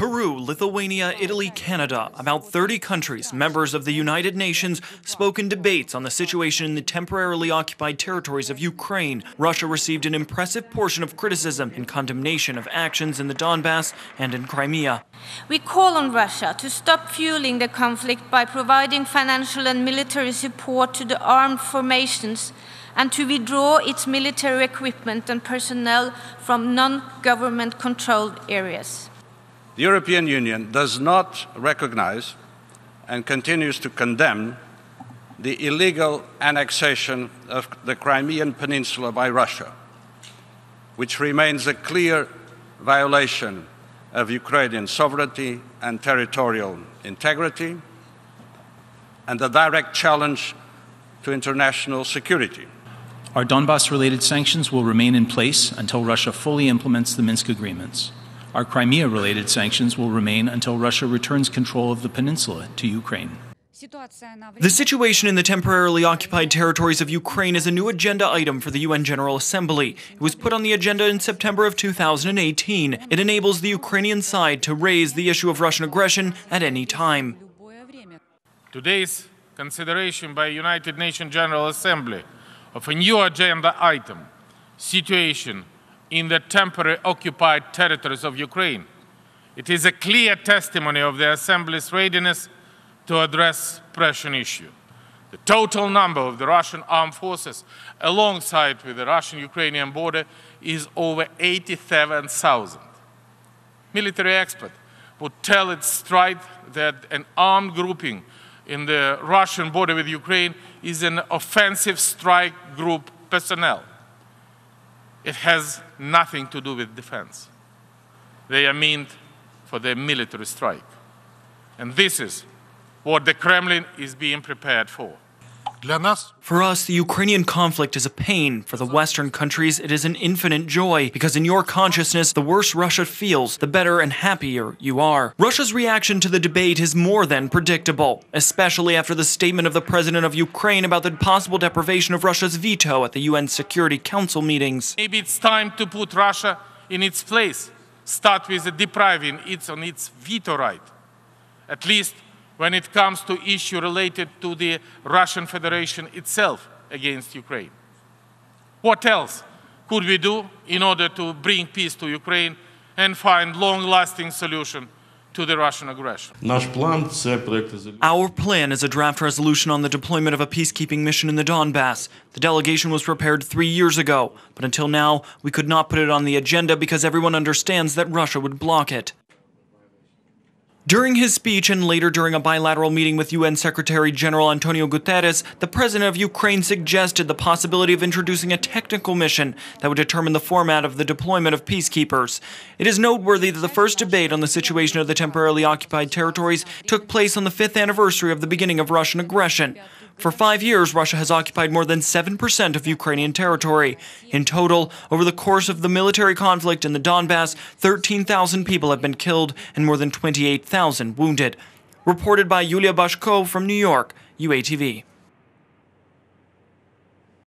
Peru, Lithuania, Italy, Canada, about 30 countries, members of the United Nations, spoke in debates on the situation in the temporarily occupied territories of Ukraine. Russia received an impressive portion of criticism in condemnation of actions in the Donbas and in Crimea. We call on Russia to stop fueling the conflict by providing financial and military support to the armed formations and to withdraw its military equipment and personnel from non-government controlled areas. The European Union does not recognize and continues to condemn the illegal annexation of the Crimean Peninsula by Russia, which remains a clear violation of Ukrainian sovereignty and territorial integrity, and a direct challenge to international security. Our Donbas-related sanctions will remain in place until Russia fully implements the Minsk agreements. Our Crimea-related sanctions will remain until Russia returns control of the peninsula to Ukraine. The situation in the temporarily occupied territories of Ukraine is a new agenda item for the UN General Assembly. It was put on the agenda in September of 2018. It enables the Ukrainian side to raise the issue of Russian aggression at any time. Today's consideration by United Nations General Assembly of a new agenda item, situation in the temporarily occupied territories of Ukraine. It is a clear testimony of the Assembly's readiness to address pressing issue. The total number of the Russian armed forces alongside with the Russian-Ukrainian border is over 87,000. Military experts would tell its stride that an armed grouping in the Russian border with Ukraine is an offensive strike group personnel. It has nothing to do with defense. They are meant for their military strike. And this is what the Kremlin is being prepared for. For us, the Ukrainian conflict is a pain. For the Western countries, it is an infinite joy, because in your consciousness, the worse Russia feels, the better and happier you are. Russia's reaction to the debate is more than predictable, especially after the statement of the president of Ukraine about the possible deprivation of Russia's veto at the UN Security Council meetings. Maybe it's time to put Russia in its place. Start with depriving it on its veto right. At least when it comes to issues related to the Russian Federation itself against Ukraine. What else could we do in order to bring peace to Ukraine and find long-lasting solution to the Russian aggression? Our plan is a draft resolution on the deployment of a peacekeeping mission in the Donbas. The delegation was prepared 3 years ago, but until now, we could not put it on the agenda because everyone understands that Russia would block it. During his speech and later during a bilateral meeting with UN Secretary General Antonio Guterres, the president of Ukraine suggested the possibility of introducing a technical mission that would determine the format of the deployment of peacekeepers. It is noteworthy that the first debate on the situation of the temporarily occupied territories took place on the 5th anniversary of the beginning of Russian aggression. For 5 years, Russia has occupied more than 7% of Ukrainian territory. In total, over the course of the military conflict in the Donbas, 13,000 people have been killed and more than 28,000 wounded. Reported by Yulia Bashko from New York, UATV.